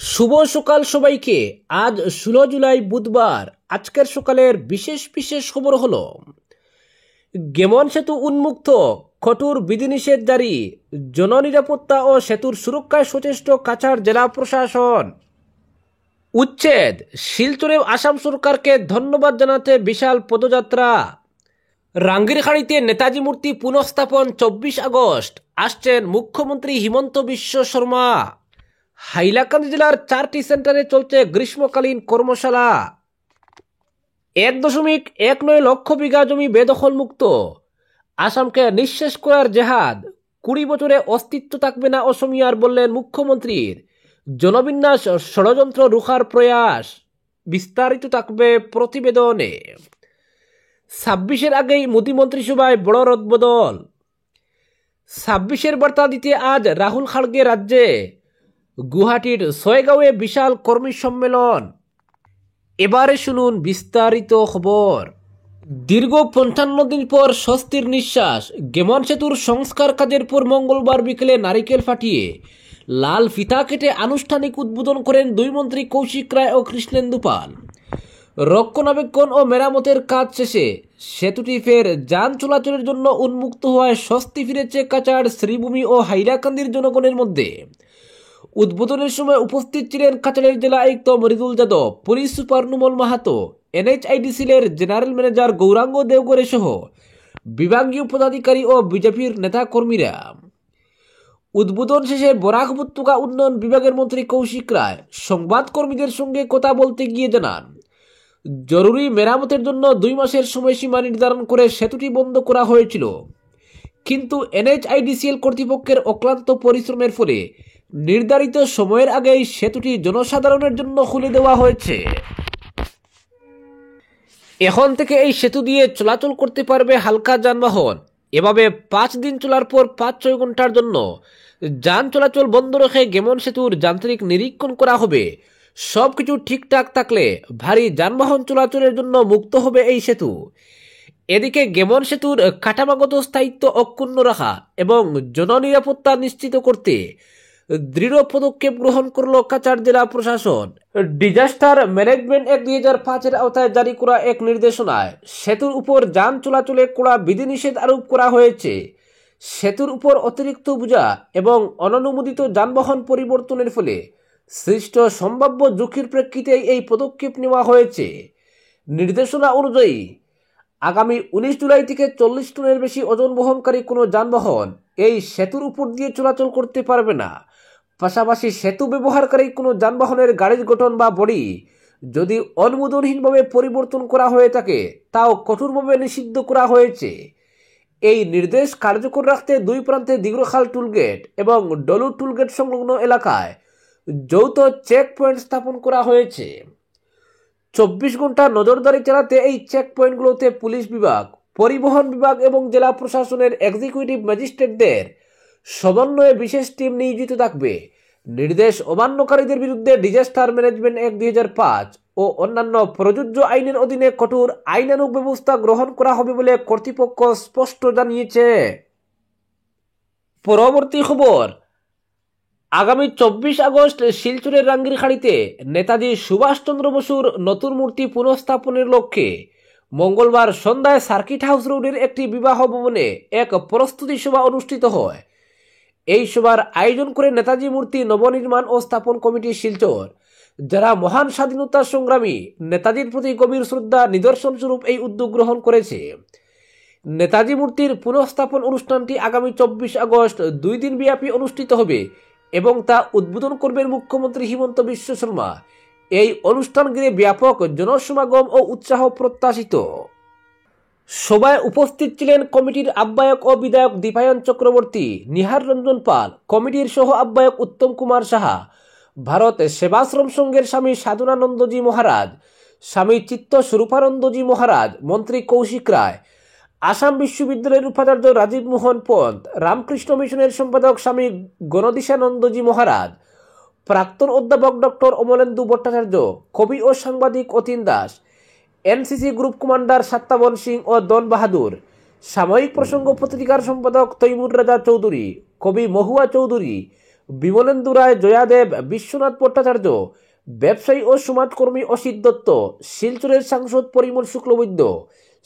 শুভ সকাল সবাইকে। আজ 16 জুলাই বুধবার। আজকের সকালের বিশেষ বিশেষ খবর হলো, গেমন সেতু উন্মুক্ত, কঠোর বিধিনিষেধ জারি, জননিরাপত্তা ও সেতুর সুরক্ষায় সচেষ্ট কাছাড় জেলা প্রশাসন। উচ্ছেদ, শিলচরে আসাম সরকারকে ধন্যবাদ জানাতে বিশাল পদযাত্রা। রাঙ্গিরখাড়িতে নেতাজি মূর্তি পুনঃস্থাপন 24 আগস্ট, আসছেন মুখ্যমন্ত্রী হিমন্ত বিশ্ব শর্মা। হাইলাকান্দি জেলার 4টি সেন্টারে চলছে গ্রীষ্মকালীন কর্মশালা। 1.19 লক্ষ বিঘা জমি বেদখল মুক্ত, আসামকে নিঃশেষ করার জেহাদ। 20 বছরে অস্তিত্ব থাকবে না অসমিয়ার, বললেন মুখ্যমন্ত্রীর। জনবিন্যাস ষড়যন্ত্র রুখার প্রয়াস। বিস্তারিত থাকবে প্রতিবেদনে। 26-এর আগেই মোদী মন্ত্রিসভায় বড় রদবদল। 26-এর বার্তা দিতে আজ রাহুল খাড়গে রাজ্যে। গুয়াহাটির সয়গাঁওয়ে বিশাল কর্মী সম্মেলন। এবারে শুনুন বিস্তারিত খবর। দীর্ঘ 55 দিন পর স্বস্তির নিঃশ্বাস। গেমন সেতুর সংস্কার কাজের পর মঙ্গলবার বিকেলে নারিকেল ফাটিয়ে লাল ফিতা কেটে আনুষ্ঠানিক উদ্বোধন করেন দুই মন্ত্রী কৌশিক রায় ও কৃষ্ণেন্দু পাল। রক্ষণাবেক্ষণ ও মেরামতের কাজ শেষে সেতুটি ফের যান চলাচলের জন্য উন্মুক্ত হওয়ায় স্বস্তি ফিরেছে কাছাড়, শ্রীভূমি ও হাইলাকান্দির জনগণের মধ্যে। উদ্বোধনের সময় উপস্থিত ছিলেন কাছাড়ের জেলা আয়ুক্ত মৃদুল যাদব, পুলিশ সুপার নুমল মাহাতো, NHIDCL-এর জেনারেল ম্যানেজার গৌরাঙ্গ দেওগড়ে সহ বিভাগীয় পদাধিকারী ও বিজেপির নেতা কর্মীরা। উদ্বোধন শেষে বরাক উপত্যকা উন্নয়ন বিভাগের মন্ত্রী কৌশিক রায় সংবাদ কর্মীদের সঙ্গে কথা বলতে গিয়ে জানান, জরুরি মেরামতের জন্য 2 মাসের সময়সীমা নির্ধারণ করে সেতুটি বন্ধ করা হয়েছিল, কিন্তু NHIDCL কর্তৃপক্ষের অক্লান্ত পরিশ্রমের ফলে নির্ধারিত সময়ের আগেই সেতুটি জনসাধারণের জন্য খুলে দেওয়া হয়েছে। এখন থেকে এই সেতু দিয়ে চলাচল করতে পারবে হালকা যানবাহন। এভাবে 5 দিন চলার পর 5-6 ঘন্টার জন্য যান চলাচল বন্ধ রেখে গেমন সেতুর যান্ত্রিক নিরীক্ষণ করা হবে। সবকিছু ঠিকঠাক থাকলে ভারী যানবাহন চলাচলের জন্য মুক্ত হবে এই সেতু। এদিকে গেমন সেতুর কাঠামোগত স্থায়িত্ব অক্ষুণ্ণ রাখা এবং জননিরাপত্তা নিশ্চিত করতে দৃঢ় পদক্ষেপ গ্রহণ করল কাছাড় জেলা প্রশাসন। ডিজাস্টার ম্যানেজমেন্ট অ্যাক্ট 2005-এর আওতায় জারি করা এক নির্দেশনায় সেতুর উপর যান চলাচলে কড়া বিধিনিষেধ আরোপ করা হয়েছে। সেতুর উপর অতিরিক্ত বোঝা এবং অননুমোদিত যানবাহন পরিবর্তনের ফলে সৃষ্ট সম্ভাব্য ঝুঁকির প্রেক্ষিতে এই পদক্ষেপ নেওয়া হয়েছে। নির্দেশনা অনুযায়ী আগামী 19 জুলাই থেকে 40 টনের বেশি ওজন বহনকারী কোনো যানবাহন এই সেতুর উপর দিয়ে চলাচল করতে পারবে না। পাশাপাশি সেতু ব্যবহারকারী কোনো যানবাহনের গাড়ির গঠন বা বডি যদি অনুমোদনহীনভাবে পরিবর্তন করা হয়ে থাকে তাও কঠোরভাবে নিষিদ্ধ করা হয়েছে। এই নির্দেশ কার্যকর রাখতে 2 প্রান্তে দিগ্রখাল টুলগেট এবং ডলু টুলগেট সংলগ্ন এলাকায় যৌথ চেক পয়েন্ট স্থাপন করা হয়েছে। 24 ঘন্টা নজরদারি চালাতে এই চেক পয়েন্টগুলোতে পুলিশ বিভাগ, পরিবহন বিভাগ এবং জেলা প্রশাসনের এক্সিকিউটিভ ম্যাজিস্ট্রেটদের সমন্বয়ে বিশেষ টিম নিয়োজিত থাকবে। নির্দেশ অমান্যকারীদের বিরুদ্ধে ডিজাস্টার ম্যানেজমেন্ট অ্যাক্ট 2005 ও অন্যান্য প্রযোজ্য আইনের অধীনে কঠোর আইনানুগ ব্যবস্থা গ্রহণ করা হবে বলে কর্তৃপক্ষ স্পষ্ট জানিয়েছে। পরবর্তী খবর, আগামী 24 আগস্ট শিলচরের রাঙ্গিরখাড়িতে নেতাজি সুভাষচন্দ্র বসুর নতুন মূর্তি পুনঃস্থাপনের লক্ষ্যে মঙ্গলবার সন্ধ্যায় সার্কিট হাউস রোডের একটি বিবাহ ভবনে এক প্রস্তুতি সভা অনুষ্ঠিত হয়। এই সভার আয়োজন করে নেতাজি মূর্তি নবনির্মাণ ও স্থাপন কমিটি শিলচর, যারা মহান স্বাধীনতা সংগ্রামী নেতাজির প্রতি গভীর শ্রদ্ধা নিদর্শন স্বরূপ এই উদ্যোগ গ্রহণ করেছে। নেতাজি মূর্তির পুনঃস্থাপন অনুষ্ঠানটি আগামী 24 আগস্ট 2 দিন ব্যাপী অনুষ্ঠিত হবে এবং তা উদ্বোধন করবেন মুখ্যমন্ত্রী হিমন্ত বিশ্ব শর্মা। এই অনুষ্ঠান ঘিরে ব্যাপক জনসমাগম ও উৎসাহ প্রত্যাশিত। সভায় উপস্থিত ছিলেন কমিটির আহ্বায়ক ও বিধায়ক দীপায়ন চক্রবর্তী, নিহার রঞ্জন পাল, কমিটির সহ আহ্বায়ক উত্তম কুমার সাহা, ভারত সেবাশ্রম সংঘের স্বামী সাধনানন্দজি মহারাজ, স্বামী চিত্ত স্বরূপানন্দজি মহারাজ, মন্ত্রী কৌশিক রায়, আসাম বিশ্ববিদ্যালয়ের উপাচার্য রাজীব মোহন পন্ত, রামকৃষ্ণ মিশনের সম্পাদক স্বামী গণদিশানন্দজি মহারাজ, প্রাক্তন অধ্যাপক ডক্টর অমলেন্দু ভট্টাচার্য, কবি ও সাংবাদিক Atin Das, NCC group commander Satyaban Singh ও দন বাহাদুর, সাময়িক প্রসঙ্গ পত্রিকার সম্পাদক তৈমুর রাজা চৌধুরী, কবি মহুয়া চৌধুরী, বিমলেন্দু রায়, জয়াদেব, বিশ্বনাথ ভট্টাচার্য, ব্যবসায়ী ও সমাজকর্মী অসিত দত্ত, শিলচরের সাংসদ পরিমল শুক্লবৈদ্য,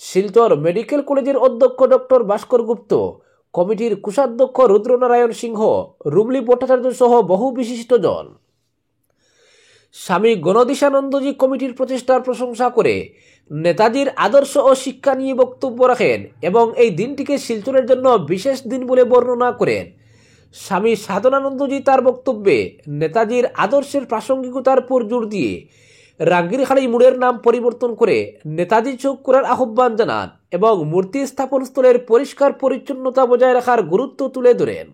শিলচর মেডিকেল কলেজের অধ্যক্ষ ডক্টর ভাস্কর গুপ্ত, কমিটির কোষাধ্যক্ষ রুদ্রনারায়ণ সিংহ, রুমলি ভট্টাচার্য সহ বহু বিশিষ্টজন। স্বামী গণদিশানন্দজি কমিটির প্রচেষ্টার প্রশংসা করে নেতাজির আদর্শ ও শিক্ষা নিয়ে বক্তব্য রাখেন এবং এই দিনটিকে শিলচরের জন্য বিশেষ দিন বলে বর্ণনা করেন। স্বামী সাধনানন্দজি তার বক্তব্যে নেতাজির আদর্শের প্রাসঙ্গিকতার উপর জোর দিয়ে রাঙ্গিরখাড়ি মোড়ের নাম পরিবর্তন করে নেতাজি চৌক করার আহ্বান জানান এবং মূর্তি স্থাপন স্থলের পরিষ্কার পরিচ্ছন্নতা বজায় রাখার গুরুত্ব তুলে ধরেন।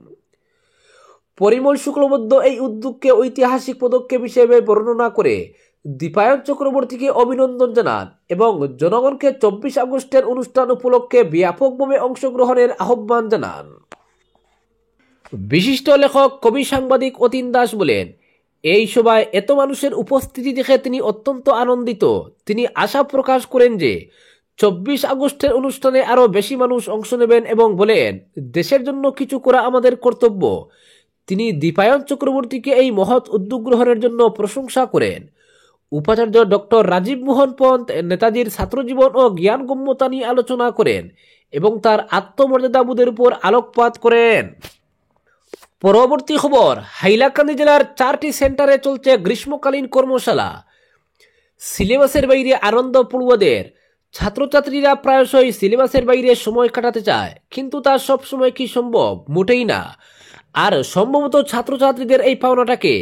পরিমল শুক্লবৈদ্য এই উদ্যোগকে ঐতিহাসিক পদক্ষেপ হিসেবে বর্ণনা করে দীপায়ন চক্রবর্তীকে অভিনন্দন জানান এবং জনগণকে 24 আগস্টের অনুষ্ঠান উপলক্ষে ব্যাপকভাবে অংশগ্রহণের আহ্বান জানান। বিশিষ্ট লেখক, কবি, সাংবাদিক অতীন দাস বলেন, এই সভায় এত মানুষের উপস্থিতি দেখে তিনি অত্যন্ত আনন্দিত। তিনি আশা প্রকাশ করেন যে 24 আগস্টের অনুষ্ঠানে আরও বেশি মানুষ অংশ নেবেন এবং বলেন, দেশের জন্য কিছু করা আমাদের কর্তব্য। তিনি দীপায়ন চক্রবর্তীকে এই মহৎ উদ্যোগ গ্রহণের জন্য প্রশংসা করেন। উপাচার্য ডক্টর রাজীব মোহন পন্ত নেতাজির ছাত্রজীবন ও জ্ঞানগম্যতা নিয়ে আলোচনা করেন এবং তার আত্মমর্যাদাবোধের উপর আলোকপাত করেন। পরবর্তী খবর, হাইলাকান্দি জেলার 4টি সেন্টারে চলছে গ্রীষ্মকালীন কর্মশালা। সিলেবাসের বাইরে আনন্দ পড়ুয়াদের। ছাত্রছাত্রীরা প্রায়শই সিলেবাসের বাইরে সময় কাটাতে চায়, কিন্তু তা সবসময় কি সম্ভব? মোটেই না। আর সম্ভবত ছাত্রছাত্রীদের এই পাওনাটাকে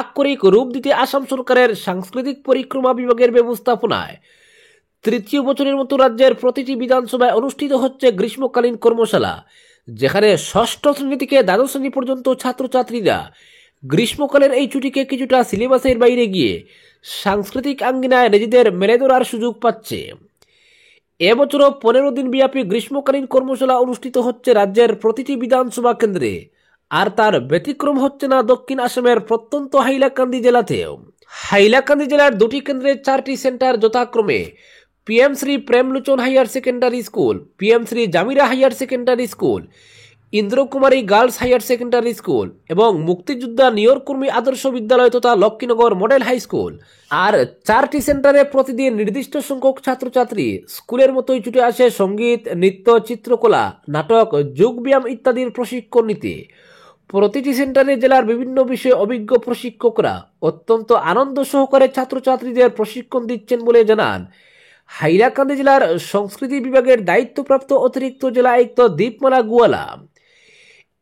আক্ষরিক রূপ দিতে আসাম সরকারের সাংস্কৃতিক পরিক্রমা বিভাগের ব্যবস্থাপনায় তৃতীয় বছরের মতো রাজ্যের প্রতিটি বিধানসভায় অনুষ্ঠিত হচ্ছে গ্রীষ্মকালীন কর্মশালা, যেখানে ষষ্ঠ শ্রেণী থেকে দ্বাদশ শ্রেণী পর্যন্ত ছাত্রছাত্রীরা গ্রীষ্মকালের এই ছুটিকে কিছুটা সিলেবাসের বাইরে গিয়ে সাংস্কৃতিক আঙ্গিনায় নিজেদের মেলে ধরার সুযোগ পাচ্ছে। এবছরও 15 দিন ব্যাপী গ্রীষ্মকালীন কর্মশালা অনুষ্ঠিত হচ্ছে রাজ্যের প্রতিটি বিধানসভা কেন্দ্রে, আর তার ব্যতিক্রম হচ্ছে না দক্ষিণ আসামের প্রত্যন্ত হাইলাকান্দি জেলাতেও। হাইলাকান্দি জেলার 2টি কেন্দ্রে 4টি সেন্টার যথাক্রমে PM Shri Premlochan higher secondary school, PM Shri Jamira higher secondary school, Indrakumari girls higher secondary school এবং মুক্তিযোদ্ধা নিয়রকর্মী আদর্শ বিদ্যালয় তথা লক্ষ্মীনগর মডেল হাই স্কুল। আর 4টি সেন্টারে প্রতিদিন নির্দিষ্ট সংখ্যক ছাত্রছাত্রী স্কুলের মতোই ছুটে আসে সঙ্গীত, নৃত্য, চিত্রকলা, নাটক, যোগব্যায়াম ইত্যাদির প্রশিক্ষণ নিতে। প্রতিটি সেন্টারে জেলার বিভিন্ন বিষয়ে অভিজ্ঞ প্রশিক্ষকরা অত্যন্ত আনন্দ সহকারে ছাত্রছাত্রীদের প্রশিক্ষণ দিচ্ছেন বলে জানান হাইলাকান্দি জেলার সংস্কৃতি বিভাগের দায়িত্বপ্রাপ্ত অতিরিক্ত জেলা আয়ুক্ত দীপমালা গুয়ালা।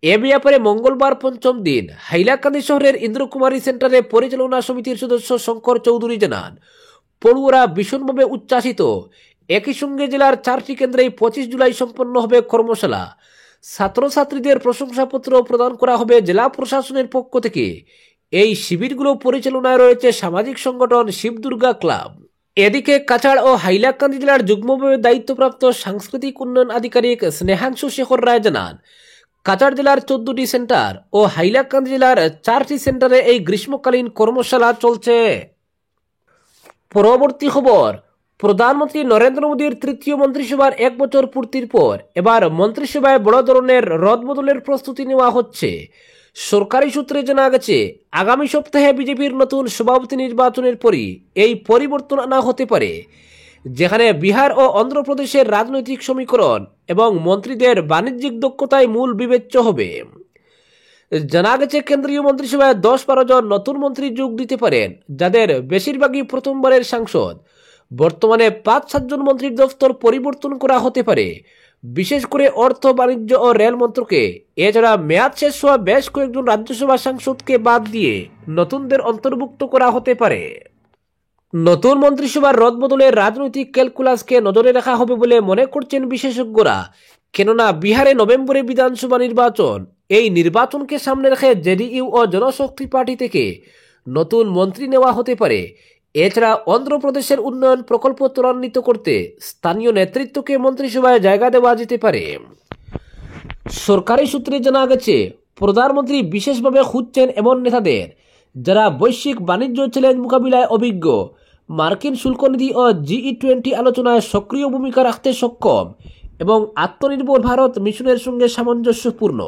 এ ব্যাপারে মঙ্গলবার 5ম দিন হাইলাকান্দি শহরের ইন্দ্রকুমারী সেন্টারে পরিচালনা সমিতির সদস্য শঙ্কর চৌধুরী জানান, পড়ুয়ারা ভীষণভাবে উচ্ছ্বাসিত। একই সঙ্গে জেলার 4টি কেন্দ্রেই 25 জুলাই সম্পন্ন হবে কর্মশালা। ছাত্রছাত্রীদের প্রশংসাপত্র প্রদান করা হবে জেলা প্রশাসনের পক্ষ থেকে। এই শিবিরগুলো পরিচালনায় রয়েছে সামাজিক সংগঠন শিবদুর্গা ক্লাব। এদিকে কাছাড় ও হাইলাকান্দি জেলার যুগ্মভাবে দায়িত্বপ্রাপ্ত সাংস্কৃতিক উন্নয়ন আধিকারিক স্নেহাংশু শেখর রায় জানান, কাছাড় জেলার 14টি সেন্টার ও হাইলাকান্দি জেলার 4টি সেন্টারে এই গ্রীষ্মকালীন কর্মশালা চলছে। পরবর্তী খবর, প্রধানমন্ত্রী নরেন্দ্র মোদীর তৃতীয় মন্ত্রিসভার 1 বছর পূর্তির পর এবার মন্ত্রিসভায় বড় ধরনের রদবদলের প্রস্তুতি নেওয়া হচ্ছে। সরকারি সূত্রে জানা গেছে, আগামী সপ্তাহে বিজেপির নতুন সভাপতি নির্বাচনের পরই এই পরিবর্তন আনা হতে পারে, যেখানে বিহার ও অন্ধ্রপ্রদেশের রাজনৈতিক সমীকরণ এবং মন্ত্রীদের বাণিজ্যিক দক্ষতায় মূল বিবেচ্য হবে। জানা গেছে, কেন্দ্রীয় মন্ত্রিসভায় 10-12 জন নতুন মন্ত্রী যোগ দিতে পারেন, যাদের বেশিরভাগই প্রথমবারের সাংসদ। বর্তমানে 5-7 জন মন্ত্রীর দফতর পরিবর্তন করা হতে পারে, বিশেষ করে অর্থ, বাণিজ্য ও রেল মন্ত্রকে। এছাড়া মেয়াদ শেষ হওয়া বেশ কয়েকজন রাজ্যসভা সাংসদকে বাদ দিয়ে নতুনদের অন্তর্ভুক্ত করা হতে পারে। নতুন মন্ত্রিসভার রদবদলের রাজনৈতিক ক্যালকুলাসকে নজরে রাখা হবে বলে মনে করছেন বিশেষজ্ঞরা, কেননা বিহারে নভেম্বরে বিধানসভা নির্বাচন। এই নির্বাচনকে সামনে রেখে জেডিইউ ও জনশক্তি পার্টি থেকে নতুন মন্ত্রী নেওয়া হতে পারে। এছাড়া অন্ধ্রপ্রদেশের উন্নয়ন প্রকল্প ত্বরান্বিত করতে স্থানীয় নেতৃত্বকে মন্ত্রিসভায় জায়গা দেওয়া যেতে পারে। সরকারি সূত্রে জানা গেছে, প্রধানমন্ত্রী বিশেষভাবে খুঁজছেন এমন নেতাদের যারা বৈশ্বিক বাণিজ্য চ্যালেঞ্জ মোকাবিলায় অভিজ্ঞ, মার্কিন শুল্কনীতি ও G20 আলোচনায় সক্রিয় ভূমিকা রাখতে সক্ষম এবং আত্মনির্ভর ভারত মিশনের সঙ্গে সামঞ্জস্যপূর্ণ।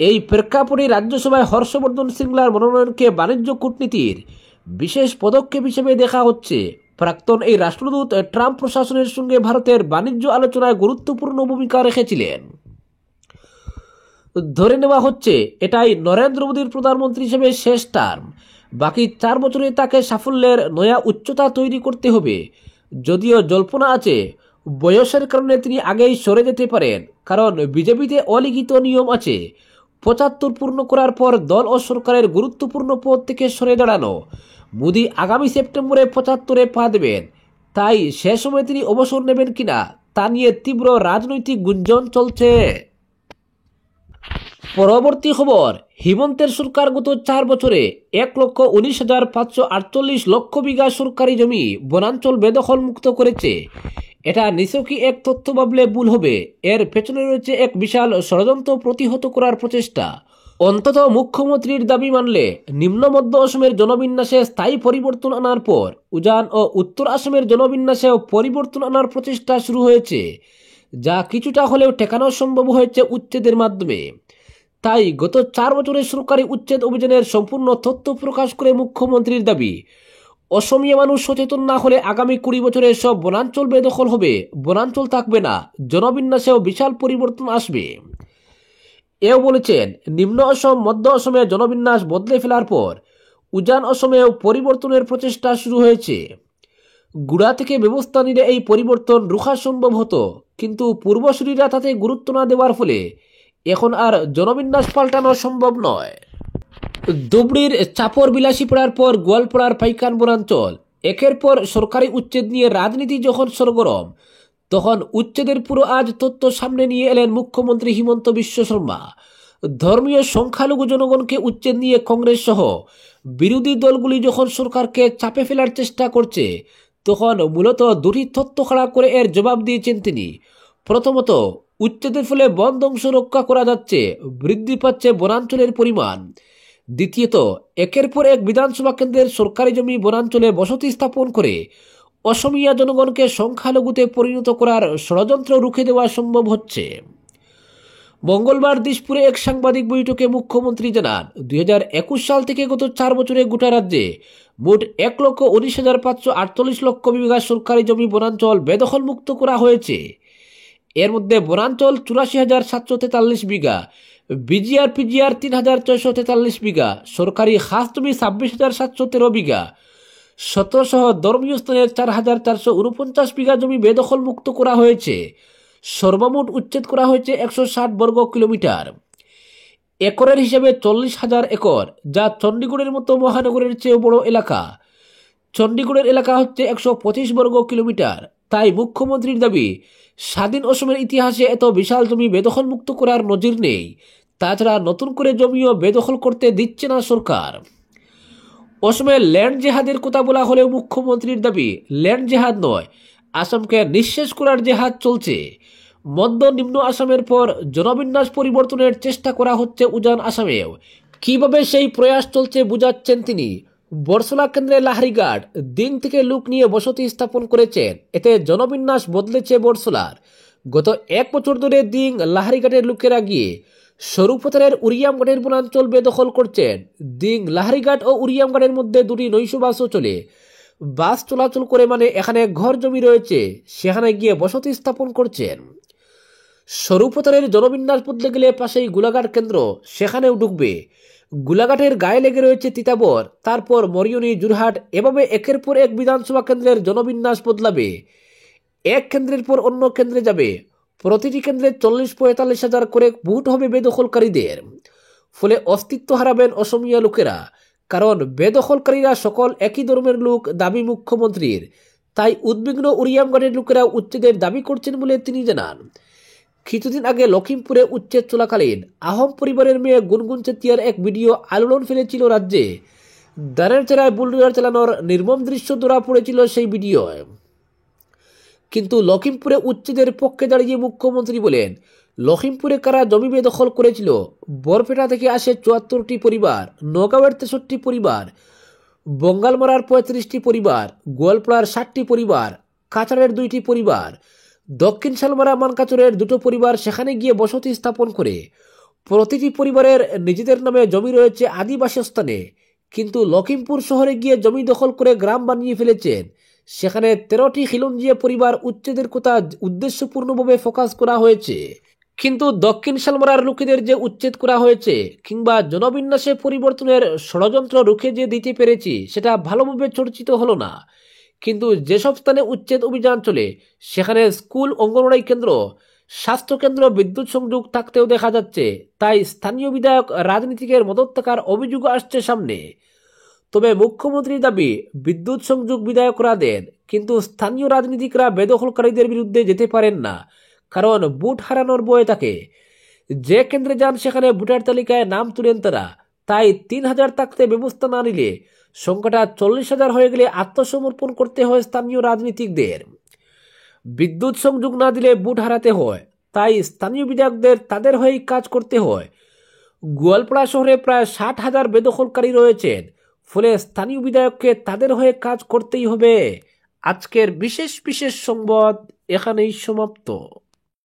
এই প্রেক্ষাপটে রাজ্যসভায় হর্ষবর্ধন সিংলার মনোনয়নকে বাণিজ্য কূটনীতির বিশেষ পদক্ষেপ হিসেবে দেখা হচ্ছে। প্রাক্তন এই রাষ্ট্রদূত ট্রাম্প প্রশাসনের সঙ্গে ভারতের বাণিজ্য আলোচনায় গুরুত্বপূর্ণ ভূমিকা রেখেছিলেন। ধরে নেওয়া হচ্ছে এটাই নরেন্দ্র মোদীর প্রধানমন্ত্রী হিসেবে শেষ টার্ম। বাকি 4 বছরে তাকে সাফল্যের নয়া উচ্চতা তৈরি করতে হবে। যদিও জল্পনা আছে বয়সের কারণে তিনি আগেই সরে যেতে পারেন, কারণ বিজেপিতে অলিখিত নিয়ম আছে 75 পূর্ণ করার পর দল ও সরকারের গুরুত্বপূর্ণ পদ থেকে সরে দাঁড়ানো। মোদী আগামী সেপ্টেম্বরে 75-এ পা দেবেন, তাই সে সময় তিনি অবসর নেবেন কিনা তা নিয়ে তীব্র রাজনৈতিক গুঞ্জন চলছে। পরবর্তী খবর, হিমন্তের সরকার গত 4 বছরে 1,19,548 লক্ষ বিঘা সরকারি জমি বনাঞ্চল বেদখল মুক্ত করেছে। এটা নিছকই এক তথ্য ভাবলে ভুল হবে, এর পেছনে রয়েছে এক বিশাল ষড়যন্ত্র প্রতিহত করার প্রচেষ্টা। অন্তত মুখ্যমন্ত্রীর দাবি মানলে নিম্ন মধ্য অসমের জনবিন্যাসে স্থায়ী পরিবর্তন আনার পর উজান ও উত্তর আসামের জনবিন্যাসেও পরিবর্তন আনার প্রচেষ্টা শুরু হয়েছে, যা কিছুটা হলেও ঠেকানো সম্ভব হয়েছে উচ্ছেদের মাধ্যমে। তাই গত 4 বছরের সরকারি উচ্ছেদ অভিযানের সম্পূর্ণ তথ্য প্রকাশ করে মুখ্যমন্ত্রীর দাবি, অসমীয়া মানুষ সচেতন না হলে আগামী 20 বছরে সব বনাঞ্চল বেদখল হবে, বনাঞ্চল থাকবে না, জনবিন্যাসেও বিশাল পরিবর্তন আসবে। এও বলেছেন, নিম্ন অসম মধ্য অসমের জনবিন্যাস বদলে ফেলার পর উজান অসমেও পরিবর্তনের প্রচেষ্টা শুরু হয়েছে। গুড়া থেকে ব্যবস্থা নিলে এই পরিবর্তন রোখা সম্ভব হতো, কিন্তু পূর্বসূরীরা তাতে গুরুত্ব না দেওয়ার ফলে এখন আর জনবিন্যাস পাল্টানো সম্ভব নয়। ধুবড়ির চাপর বিলাসীপাড়ার পর গোয়ালপাড়ার পাইকান বনাঞ্চল, একের পর সরকারি উচ্ছেদ নিয়ে রাজনীতি যখন সরগরম, তখন উচ্ছেদের পুরো আজ তথ্য সামনে নিয়ে এলেন মুখ্যমন্ত্রী হিমন্ত বিশ্ব শর্মা। ধর্মীয় সংখ্যালঘু জনগণকে উচ্ছেদ নিয়ে কংগ্রেস সহ বিরোধী দলগুলি যখন সরকারকে চাপে ফেলার চেষ্টা করছে, তখন মূলত দুটি তথ্য খাড়া করে এর জবাব দিয়েছেন তিনি। প্রথমত, উচ্ছেদের ফলে বন ধ্বংস রক্ষা করা যাচ্ছে, বৃদ্ধি পাচ্ছে বনাঞ্চলের পরিমাণ। দ্বিতীয়ত, একের পর এক বিধানসভা কেন্দ্রের সরকারি জমি বনাঞ্চলে বসতি স্থাপন করে অসমীয়া জনগণকে সংখ্যালঘুতে পরিণত করার ষড়যন্ত্র রুখে দেওয়া সম্ভব হচ্ছে। মঙ্গলবার দিশপুরে এক সাংবাদিক বৈঠকে মুখ্যমন্ত্রী জানান, 2021 সাল থেকে গত 4 বছরে গোটা রাজ্যে মোট 1,19,548 লক্ষ বিঘা সরকারি জমি বনাঞ্চল বেদখল মুক্ত করা হয়েছে। এর মধ্যে বনাঞ্চল 84,743 বিঘা, বিজিআর পিজিআর 3,643 বিঘা, সরকারি খাস জমি 26,713 বিঘা, 17 সহ ধর্মীয় স্থানের 4,449 বিঘা জমি বেদখল মুক্ত করা হয়েছে। সর্বমোট উচ্ছেদ করা হয়েছে 160 বর্গ কিলোমিটার। একরের হিসেবে 40,000 একর, যা চণ্ডীগড়ের মতো মহানগরের চেয়েও বড় এলাকা। চণ্ডীগড়ের এলাকা হচ্ছে 125 বর্গ কিলোমিটার। তাই মুখ্যমন্ত্রীর দাবি, স্বাধীন অসমের ইতিহাসে এত বিশাল জমি বেদখল মুক্ত করার নজির নেই। তাছাড়া নতুন করে জমিও বেদখল করতে দিচ্ছে না সরকার। অসমে ল্যান্ড জেহাদের কথা বলা হলেও মুখ্যমন্ত্রীর দাবি, ল্যান্ড জেহাদ নয়, আসামকে নিঃশেষ করার জেহাদ চলছে। মধ্য নিম্ন আসামের পর জনবিন্যাস পরিবর্তনের চেষ্টা করা হচ্ছে উজান আসামেও। কিভাবে সেই প্রয়াস চলছে বুঝাচ্ছেন তিনি। বরসলা কেন্দ্রে লাহারিঘাট দিন থেকে লোক নিয়ে বসতি স্থাপন করেছেন, এতে জনবিন্যাস বদলেছে বরসলার। গত 1 বছর ধরে দিন লাহারিঘাটের লোকেরা গিয়ে স্বরূপথারের উরিয়ামঘাটের বনাঞ্চল বেদখল করছেন। দিং লাহারিঘাট ও উরিয়ামঘাটের মধ্যে দুটি নৈশ বাসও চলে। বাস চলাচল করে মানে এখানে ঘর জমি রয়েছে, সেখানে গিয়ে বসতি স্থাপন করছেন। স্বরূপথারের জনবিন্যাস বদলে গেলে পাশেই গোলাঘাট কেন্দ্র, সেখানেও ঢুকবে। গোলাঘাটের গায়ে লেগে রয়েছে তিতাবর, তারপর মরিয়নি, জোরহাট, এভাবে একের পর এক বিধানসভা কেন্দ্রের জনবিন্যাস বদলাবে। এক কেন্দ্রের পর অন্য কেন্দ্রে যাবে। প্রতিটি কেন্দ্রে 40-45 হাজার করে ভোট হবে বেদখলকারীদের। ফলে অস্তিত্ব হারাবেন অসমীয়া লোকেরা, কারণ বেদখলকারীরা সকল একই ধর্মের লোক দাবি মুখ্যমন্ত্রীর। তাই উদ্বিগ্ন উরিয়ামঘাটের লোকেরা উচ্ছেদের দাবি করছেন বলে তিনি জানান। কিছুদিন আগে লখিমপুরে উচ্ছেদ চলাকালীন আহোম পরিবারের মেয়ে গুনগুন চেতিয়ার এক ভিডিও আলোড়ন ফেলেছিল রাজ্যে। দানের চেরায় বুলডোজার চালানোর নির্মম দৃশ্য ধরা পড়েছিল সেই ভিডিও। কিন্তু লখিমপুরে উচ্ছেদের পক্ষে দাঁড়িয়ে মুখ্যমন্ত্রী বলেন, লখিমপুরে কারা জমি বেদখল করেছিল? বরপেটা থেকে আসে 74টি পরিবার, নগাঁওয়ের 63টি পরিবার, বঙ্গালমারার 35টি পরিবার, গোয়ালপাড়ার 60টি পরিবার, কাছাড়ের 2টি পরিবার, দক্ষিণ শালমারা মানকাচরের 2টো পরিবার সেখানে গিয়ে বসতি স্থাপন করে প্রতিটি পরিবারের নিজেদের নামে জমি রয়েছে আদিবাসী স্থানে, কিন্তু লখিমপুর শহরে গিয়ে জমি দখল করে গ্রাম বানিয়ে ফেলেছেন। সেখানে 13টি খিলঞ্জিয়া পরিবার উচ্ছেদের কথা উদ্দেশ্যপূর্ণভাবে ফোকাস করা হয়েছে, কিন্তু দক্ষিণ শালমারার লোকেদের যে উচ্ছেদ করা হয়েছে কিংবা জনবিন্যাসে পরিবর্তনের ষড়যন্ত্র রুখে যে দিতে পেরেছি সেটা ভালোভাবে চর্চিত হলো না। কিন্তু যেসব স্থানে উচ্ছেদ অভিযান চলে সেখানে স্কুল, অঙ্গনওয়াড়ি কেন্দ্র, স্বাস্থ্যকেন্দ্র, বিদ্যুৎ সংযোগ থাকতেও দেখা যাচ্ছে। তাই স্থানীয় বিধায়ক রাজনীতিকের মদত থাকার অভিযোগ আসছে সামনে। তবে মুখ্যমন্ত্রীর দাবি বিদ্যুৎ সংযোগ বিধায়করা দেন, কিন্তু স্থানীয় রাজনীতিকরা বেদখলকারীদের বিরুদ্ধে যেতে পারেন না, কারণ ভোট হারানোর ভয় থাকে। যে কেন্দ্রে যান সেখানে ভোটার তালিকায় নাম তুলেন তারা। তাই 3,000 থাকতে ব্যবস্থা না নিলে সংখ্যাটা 40,000 হয়ে গেলে আত্মসমর্পণ করতে হয় স্থানীয় রাজনীতিকদের। বিদ্যুৎ সংযোগ না দিলে ভোট হারাতে হয়, তাই স্থানীয় বিধায়কদের তাদের হয়েই কাজ করতে হয়। গোয়ালপাড়া শহরে প্রায় 60,000 বেদখলকারী রয়েছেন, ফলে স্থানীয় বিধায়ককে তাদের হয়ে কাজ করতেই হবে। আজকের বিশেষ বিশেষ সংবাদ এখানেই সমাপ্ত।